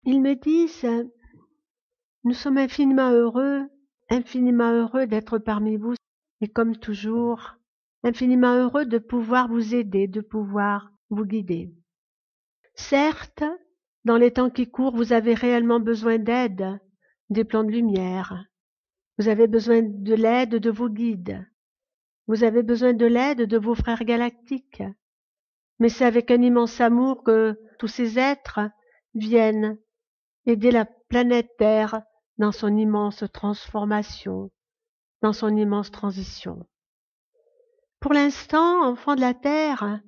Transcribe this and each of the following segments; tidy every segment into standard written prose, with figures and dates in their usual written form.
Ils me disent, nous sommes infiniment heureux d'être parmi vous et comme toujours, infiniment heureux de pouvoir vous aider, de pouvoir vous guider. Certes, dans les temps qui courent, vous avez réellement besoin d'aide, des plans de lumière. Vous avez besoin de l'aide de vos guides. Vous avez besoin de l'aide de vos frères galactiques. Mais c'est avec un immense amour que tous ces êtres viennent aider la planète Terre dans son immense transformation, dans son immense transition. Pour l'instant, enfants de la Terre,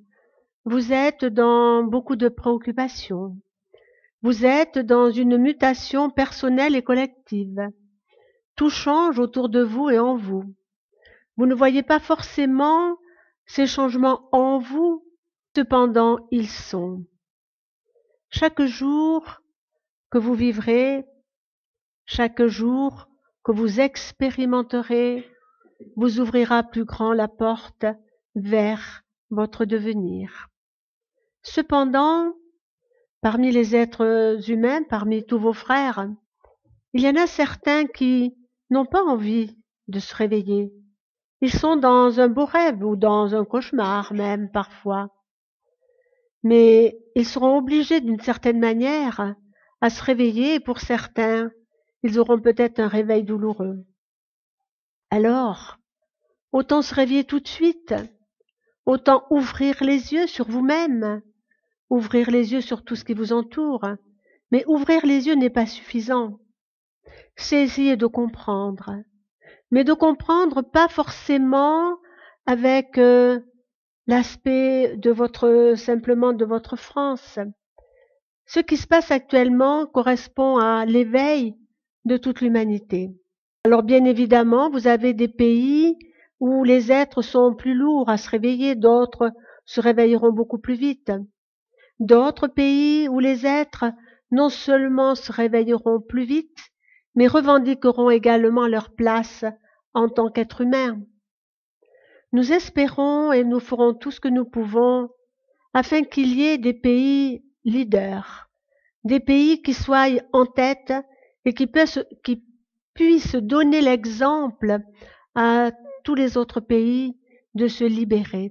vous êtes dans beaucoup de préoccupations. Vous êtes dans une mutation personnelle et collective. Tout change autour de vous et en vous. Vous ne voyez pas forcément ces changements en vous, cependant ils sont. Chaque jour que vous vivrez, chaque jour que vous expérimenterez, vous ouvrira plus grand la porte vers votre devenir. Cependant, parmi les êtres humains, parmi tous vos frères, il y en a certains qui n'ont pas envie de se réveiller. Ils sont dans un beau rêve ou dans un cauchemar même parfois. Mais ils seront obligés d'une certaine manière à se réveiller et pour certains, ils auront peut-être un réveil douloureux. Alors, autant se réveiller tout de suite, autant ouvrir les yeux sur vous-même, ouvrir les yeux sur tout ce qui vous entoure. Mais ouvrir les yeux n'est pas suffisant. C'est essayer de comprendre. Mais de comprendre pas forcément avec l'aspect de simplement de votre France. Ce qui se passe actuellement correspond à l'éveil de toute l'humanité. Alors bien évidemment, vous avez des pays où les êtres sont plus lourds à se réveiller, d'autres se réveilleront beaucoup plus vite. D'autres pays où les êtres non seulement se réveilleront plus vite, mais revendiqueront également leur place en tant qu'êtres humains. Nous espérons et nous ferons tout ce que nous pouvons afin qu'il y ait des pays leaders, des pays qui soient en tête et qui puissent donner l'exemple à tous les autres pays de se libérer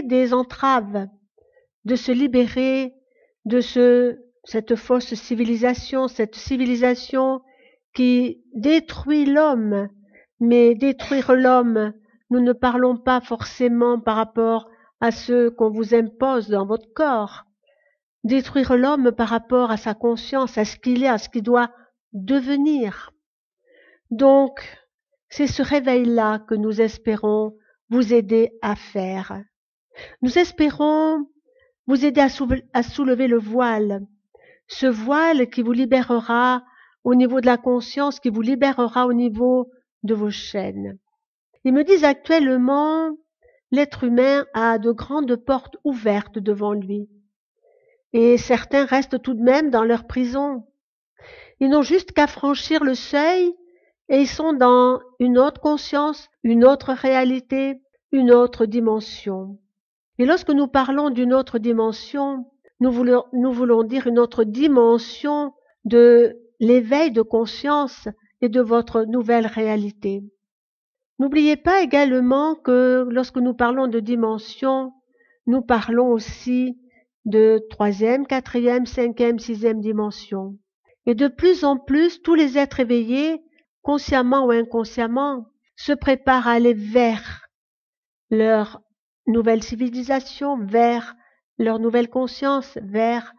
des entraves, de se libérer de cette fausse civilisation, cette civilisation qui détruit l'homme. Mais détruire l'homme, nous ne parlons pas forcément par rapport à ce qu'on vous impose dans votre corps. Détruire l'homme par rapport à sa conscience, à ce qu'il est, à ce qu'il doit devenir. Donc, c'est ce réveil-là que nous espérons vous aider à faire. Nous espérons vous aider à soulever le voile, ce voile qui vous libérera au niveau de la conscience, qui vous libérera au niveau de vos chaînes. Ils me disent actuellement, l'être humain a de grandes portes ouvertes devant lui. Et certains restent tout de même dans leur prison. Ils n'ont juste qu'à franchir le seuil et ils sont dans une autre conscience, une autre réalité, une autre dimension. Et lorsque nous parlons d'une autre dimension, nous voulons dire une autre dimension de l'éveil de conscience et de votre nouvelle réalité. N'oubliez pas également que lorsque nous parlons de dimension, nous parlons aussi de troisième, quatrième, cinquième, sixième dimension. Et de plus en plus, tous les êtres éveillés, consciemment ou inconsciemment, se préparent à aller vers leur nouvelle civilisation, vers leur nouvelle conscience, vers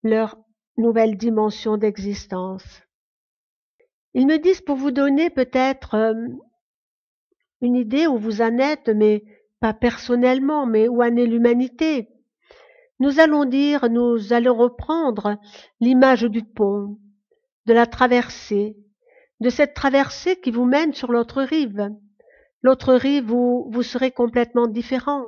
leur nouvelle dimension d'existence. Ils me disent pour vous donner peut-être une idée où vous en êtes, mais pas personnellement, mais où en est l'humanité. Nous allons reprendre l'image du pont, de la traversée, de cette traversée qui vous mène sur l'autre rive. L'autre rive où vous serez complètement différent,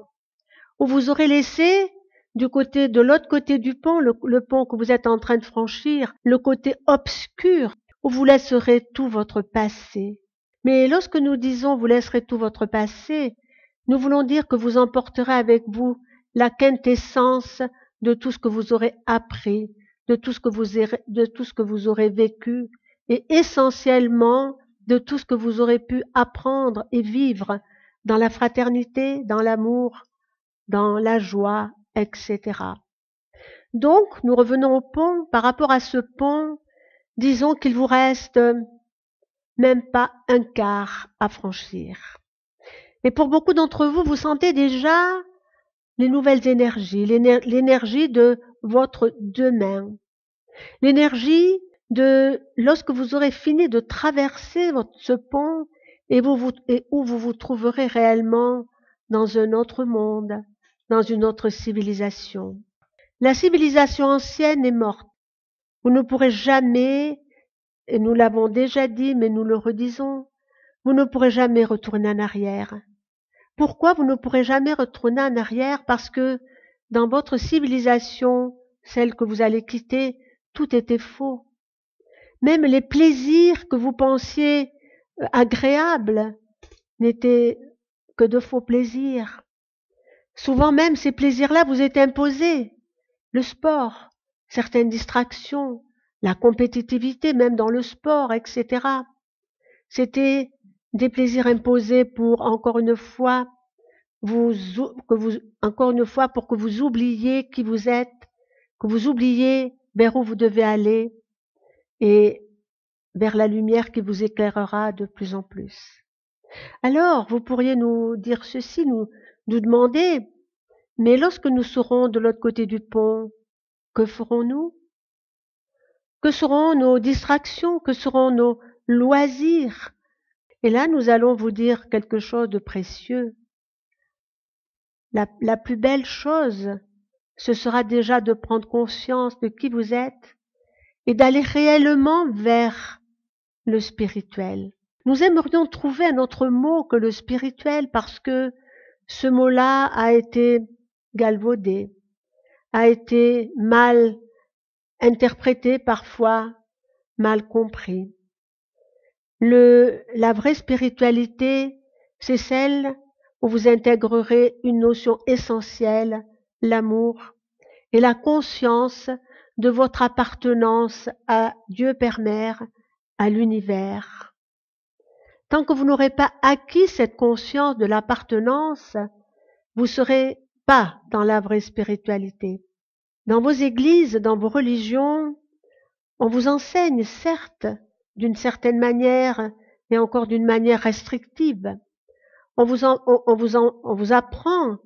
où vous aurez laissé de l'autre côté du pont, le pont que vous êtes en train de franchir, le côté obscur, où vous laisserez tout votre passé. Mais lorsque nous disons vous laisserez tout votre passé, nous voulons dire que vous emporterez avec vous la quintessence de tout ce que vous aurez appris, de tout ce que vous aurez vécu et essentiellement de tout ce que vous aurez pu apprendre et vivre dans la fraternité, dans l'amour, dans la joie, etc. Donc, nous revenons au pont. Par rapport à ce pont, disons qu'il vous reste même pas un quart à franchir. Et pour beaucoup d'entre vous, vous sentez déjà les nouvelles énergies, l'énergie de votre demain, l'énergie de lorsque vous aurez fini de traverser ce pont et où vous vous trouverez réellement dans un autre monde, dans une autre civilisation. La civilisation ancienne est morte. Vous ne pourrez jamais, et nous l'avons déjà dit, mais nous le redisons, vous ne pourrez jamais retourner en arrière. Pourquoi vous ne pourrez jamais retourner en arrière? Parce que dans votre civilisation, celle que vous allez quitter, tout était faux. Même les plaisirs que vous pensiez agréables n'étaient que de faux plaisirs. Souvent même, ces plaisirs-là vous étaient imposés. Le sport, certaines distractions, la compétitivité même dans le sport, etc. C'était des plaisirs imposés pour, encore une fois, pour que vous oubliez qui vous êtes, que vous oubliez vers où vous devez aller et vers la lumière qui vous éclairera de plus en plus. Alors, vous pourriez nous dire ceci, nous demander, mais lorsque nous serons de l'autre côté du pont, que ferons-nous? Que seront nos distractions? Que seront nos loisirs? Et là, nous allons vous dire quelque chose de précieux. La plus belle chose, ce sera déjà de prendre conscience de qui vous êtes et d'aller réellement vers le spirituel. Nous aimerions trouver un autre mot que le spirituel parce que ce mot-là a été galvaudé, a été mal interprété parfois, mal compris. La vraie spiritualité, c'est celle où vous intégrerez une notion essentielle, l'amour, et la conscience de votre appartenance à Dieu Père Mère, à l'univers. Tant que vous n'aurez pas acquis cette conscience de l'appartenance, vous ne serez pas dans la vraie spiritualité. Dans vos églises, dans vos religions, on vous enseigne, certes, d'une certaine manière et encore d'une manière restrictive. On vous apprend,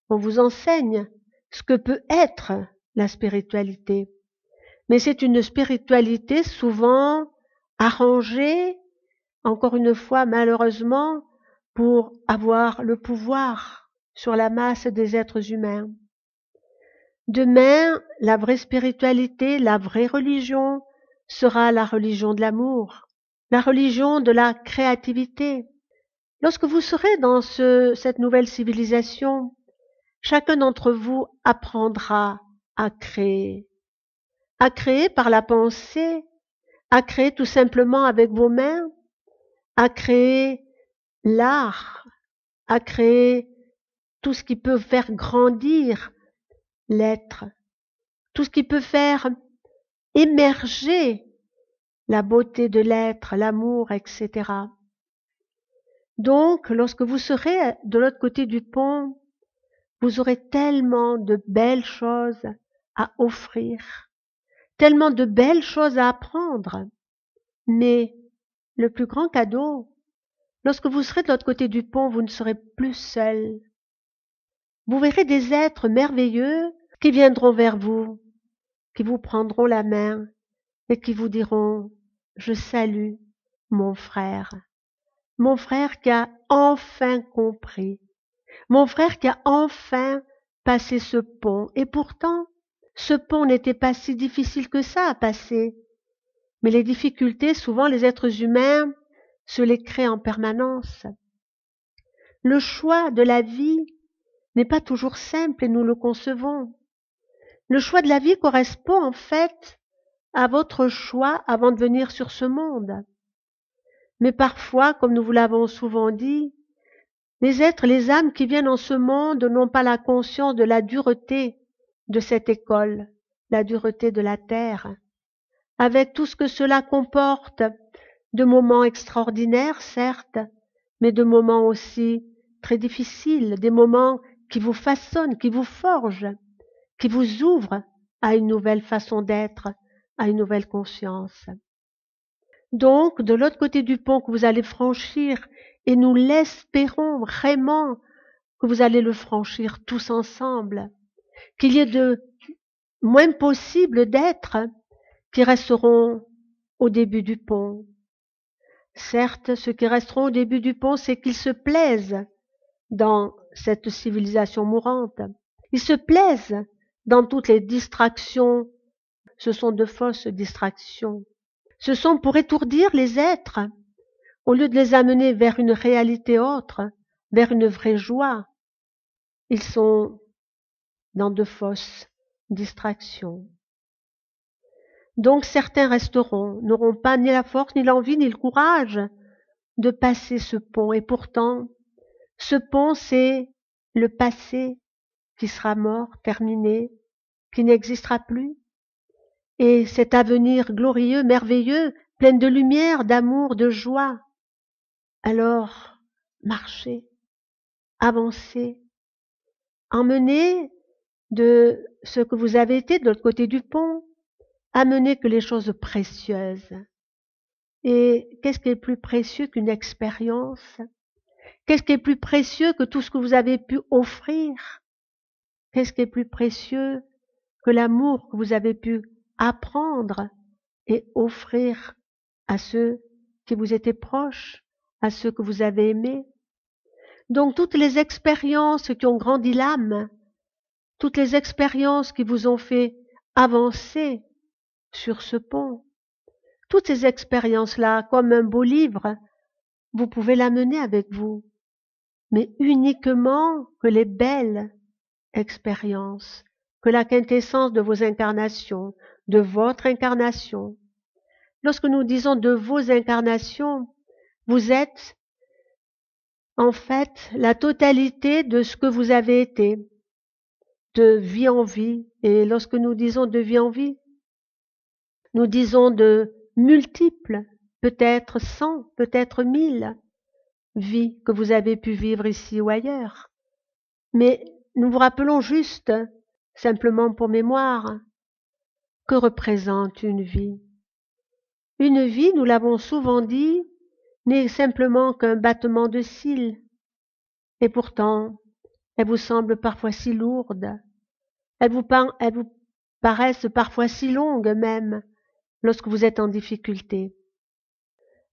on vous enseigne ce que peut être la spiritualité. Mais c'est une spiritualité souvent arrangée, encore une fois malheureusement, pour avoir le pouvoir sur la masse des êtres humains. Demain, la vraie spiritualité, la vraie religion sera la religion de l'amour, la religion de la créativité. Lorsque vous serez dans cette nouvelle civilisation, chacun d'entre vous apprendra à créer par la pensée, à créer tout simplement avec vos mains, à créer l'art, à créer tout ce qui peut faire grandir l'être, tout ce qui peut faire émerger la beauté de l'être, l'amour, etc. Donc, lorsque vous serez de l'autre côté du pont, vous aurez tellement de belles choses à offrir, tellement de belles choses à apprendre. Mais le plus grand cadeau, lorsque vous serez de l'autre côté du pont, vous ne serez plus seul. Vous verrez des êtres merveilleux qui viendront vers vous, qui vous prendront la main et qui vous diront « Je salue mon frère qui a enfin compris, mon frère qui a enfin passé ce pont. Et pourtant, ce pont n'était pas si difficile que ça à passer. Mais les difficultés, souvent les êtres humains se les créent en permanence. Le choix de la vie n'est pas toujours simple et nous le concevons. Le choix de la vie correspond en fait à votre choix avant de venir sur ce monde. Mais parfois, comme nous vous l'avons souvent dit, les âmes qui viennent en ce monde n'ont pas la conscience de la dureté de cette école, la dureté de la terre, avec tout ce que cela comporte de moments extraordinaires, certes, mais de moments aussi très difficiles, des moments qui vous façonnent, qui vous forgent, qui vous ouvrent à une nouvelle façon d'être, à une nouvelle conscience. Donc, de l'autre côté du pont que vous allez franchir, et nous l'espérons vraiment que vous allez le franchir tous ensemble, qu'il y ait de moins possible d'êtres qui resteront au début du pont. Certes, ceux qui resteront au début du pont, c'est qu'ils se plaisent dans cette civilisation mourante. Ils se plaisent dans toutes les distractions. Ce sont de fausses distractions. Ce sont pour étourdir les êtres, au lieu de les amener vers une réalité autre, vers une vraie joie. Ils sont dans de fausses distractions. Donc certains resteront, n'auront pas ni la force, ni l'envie, ni le courage de passer ce pont. Et pourtant, ce pont, c'est le passé qui sera mort, terminé, qui n'existera plus. Et cet avenir glorieux, merveilleux, plein de lumière, d'amour, de joie. Alors, marchez, avancez, emmenez de ce que vous avez été de l'autre côté du pont, amenez que les choses précieuses. Et qu'est-ce qui est plus précieux qu'une expérience? Qu'est-ce qui est plus précieux que tout ce que vous avez pu offrir? Qu'est-ce qui est plus précieux que l'amour que vous avez pu apprendre et offrir à ceux qui vous étaient proches, à ceux que vous avez aimés? Donc toutes les expériences qui ont grandi l'âme, toutes les expériences qui vous ont fait avancer sur ce pont, toutes ces expériences-là, comme un beau livre, vous pouvez l'amener avec vous, mais uniquement que les belles expériences, que la quintessence de vos incarnations, de votre incarnation. Lorsque nous disons de vos incarnations, vous êtes en fait la totalité de ce que vous avez été, de vie en vie. Et lorsque nous disons de vie en vie, nous disons de multiples, peut-être 100, peut-être 1000 vies que vous avez pu vivre ici ou ailleurs. Mais nous vous rappelons juste, simplement pour mémoire, que représente une vie. Une vie, nous l'avons souvent dit, n'est simplement qu'un battement de cils. Et pourtant, elle vous semble parfois si lourde. Elles vous paraissent parfois si longues même, lorsque vous êtes en difficulté.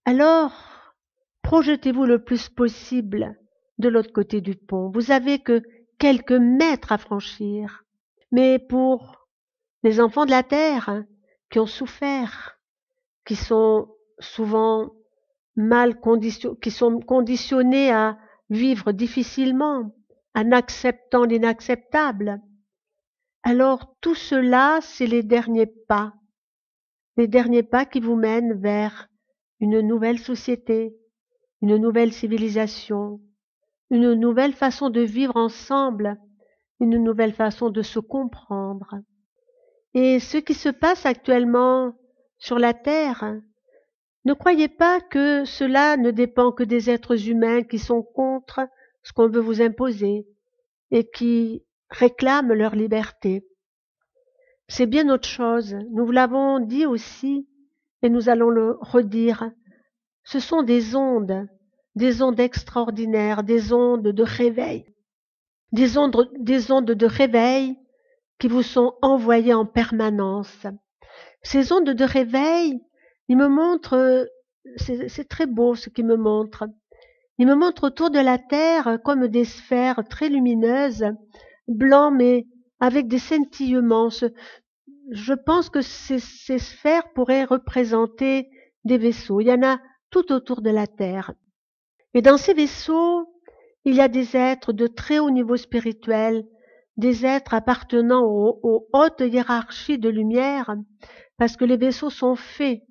Alors, projetez-vous le plus possible de l'autre côté du pont. Vous avez que quelques mètres à franchir. Mais pour les enfants de la terre qui ont souffert, qui sont souvent qui sont conditionnés à vivre difficilement, en acceptant l'inacceptable, alors tout cela, c'est les derniers pas qui vous mènent vers une nouvelle société, une nouvelle civilisation, une nouvelle façon de vivre ensemble, une nouvelle façon de se comprendre. Et ce qui se passe actuellement sur la Terre, ne croyez pas que cela ne dépend que des êtres humains qui sont contre ce qu'on veut vous imposer et qui réclament leur liberté. C'est bien autre chose. Nous vous l'avons dit aussi et nous allons le redire. Ce sont des ondes extraordinaires, des ondes de réveil, des ondes de réveil qui vous sont envoyées en permanence. Ces ondes de réveil, ils me montrent, c'est très beau ce qu'ils me montrent. Ils me montrent autour de la Terre comme des sphères très lumineuses, blancs mais avec des scintillements. Je pense que ces sphères pourraient représenter des vaisseaux. Il y en a tout autour de la Terre. Et dans ces vaisseaux, il y a des êtres de très haut niveau spirituel, des êtres appartenant aux hautes hiérarchies de lumière, parce que les vaisseaux sont faits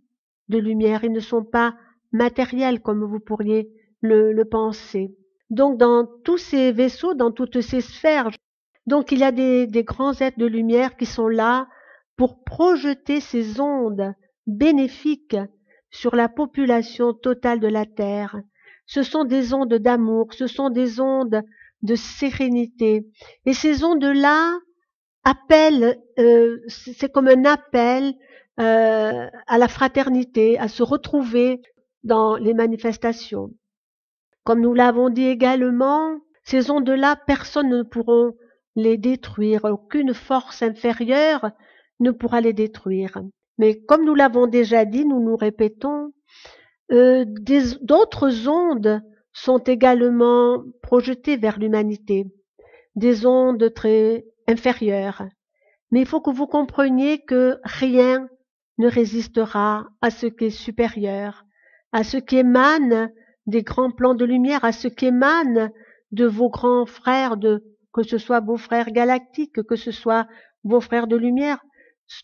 de lumière, ils ne sont pas matériels comme vous pourriez le penser. Donc dans tous ces vaisseaux, dans toutes ces sphères, donc il y a des grands êtres de lumière qui sont là pour projeter ces ondes bénéfiques sur la population totale de la Terre. Ce sont des ondes d'amour, ce sont des ondes de sérénité. Et ces ondes-là appellent, c'est comme un appel à la fraternité, à se retrouver dans les manifestations. Comme nous l'avons dit également, ces ondes-là, personne ne pourra les détruire, aucune force inférieure ne pourra les détruire. Mais comme nous l'avons déjà dit, nous nous répétons, d'autres ondes sont également projetées vers l'humanité, des ondes très inférieures. Mais il faut que vous compreniez que rien ne résistera à ce qui est supérieur, à ce qui émane des grands plans de lumière, à ce qui émane de vos grands frères, que ce soit vos frères galactiques, que ce soit vos frères de lumière,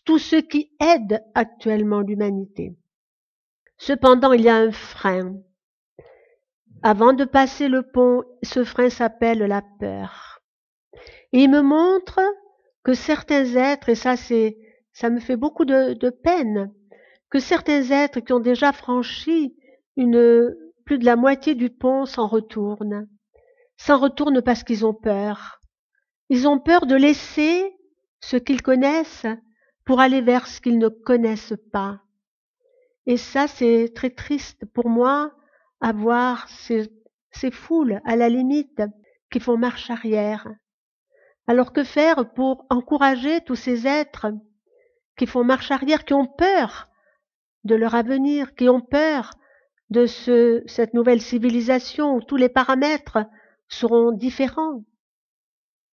tous ceux qui aident actuellement l'humanité. Cependant, il y a un frein. Avant de passer le pont, ce frein s'appelle la peur. Et il me montre que certains êtres, et ça me fait beaucoup de peine, que certains êtres qui ont déjà franchi plus de la moitié du pont s'en retournent. S'en retournent parce qu'ils ont peur. Ils ont peur de laisser ce qu'ils connaissent pour aller vers ce qu'ils ne connaissent pas. Et ça, c'est très triste pour moi, à voir ces foules, à la limite, qui font marche arrière. Alors que faire pour encourager tous ces êtres qui font marche arrière, qui ont peur de leur avenir, qui ont peur de cette nouvelle civilisation où tous les paramètres seront différents?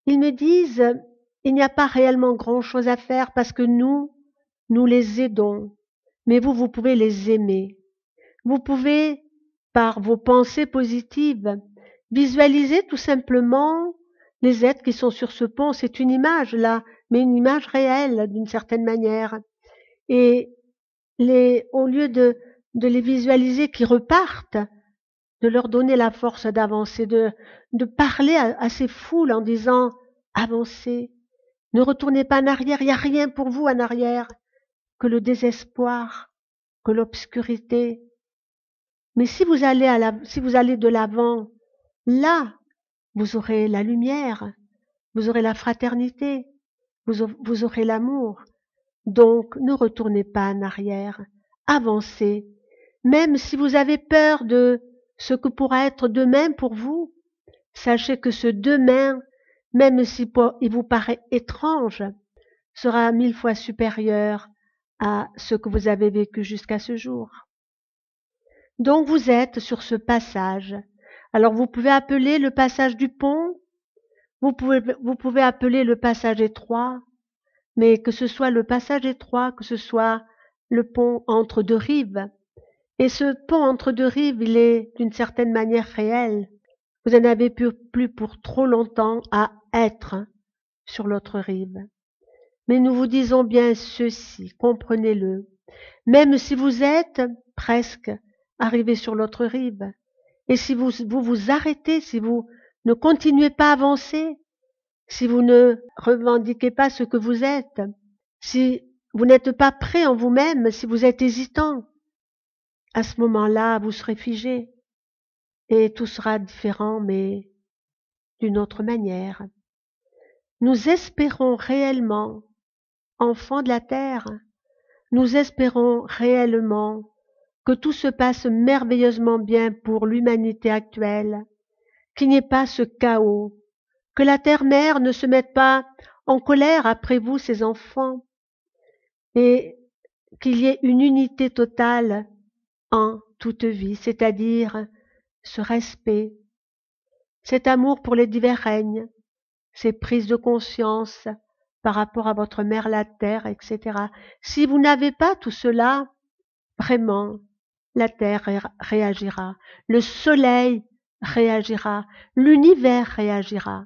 Ils me disent, il n'y a pas réellement grand-chose à faire parce que nous les aidons. Mais vous pouvez les aimer. Vous pouvez, par vos pensées positives, visualiser tout simplement les êtres qui sont sur ce pont. C'est une image là, mais une image réelle d'une certaine manière. Et au lieu de les visualiser qui repartent, de leur donner la force d'avancer, de parler à ces foules en disant « avancez, ne retournez pas en arrière, il n'y a rien pour vous en arrière que le désespoir, que l'obscurité. Mais si vous allez de l'avant, là, vous aurez la lumière, vous aurez la fraternité, vous aurez l'amour. Donc, ne retournez pas en arrière, avancez. Même si vous avez peur de ce que pourra être demain pour vous, sachez que ce demain, même si il vous paraît étrange, sera 1000 fois supérieur à ce que vous avez vécu jusqu'à ce jour. Donc vous êtes sur ce passage. Alors vous pouvez appeler le passage du pont, vous pouvez appeler le passage étroit, mais que ce soit le passage étroit, que ce soit le pont entre deux rives. Et ce pont entre deux rives, il est d'une certaine manière réel. Vous n'en avez plus pour trop longtemps à être sur l'autre rive. Mais nous vous disons bien ceci, comprenez-le. Même si vous êtes presque arrivé sur l'autre rive, et si vous arrêtez, si vous ne continuez pas à avancer, si vous ne revendiquez pas ce que vous êtes, si vous n'êtes pas prêt en vous-même, si vous êtes hésitant, à ce moment-là, vous serez figé et tout sera différent, mais d'une autre manière. Nous espérons réellement, enfants de la terre, nous espérons réellement que tout se passe merveilleusement bien pour l'humanité actuelle, qu'il n'y ait pas ce chaos, que la terre-mère ne se mette pas en colère après vous, ses enfants, et qu'il y ait une unité totale en toute vie, c'est-à-dire ce respect, cet amour pour les divers règnes, ces prises de conscience par rapport à votre mère la terre, etc. Si vous n'avez pas tout cela, vraiment, la terre réagira, le soleil réagira, l'univers réagira.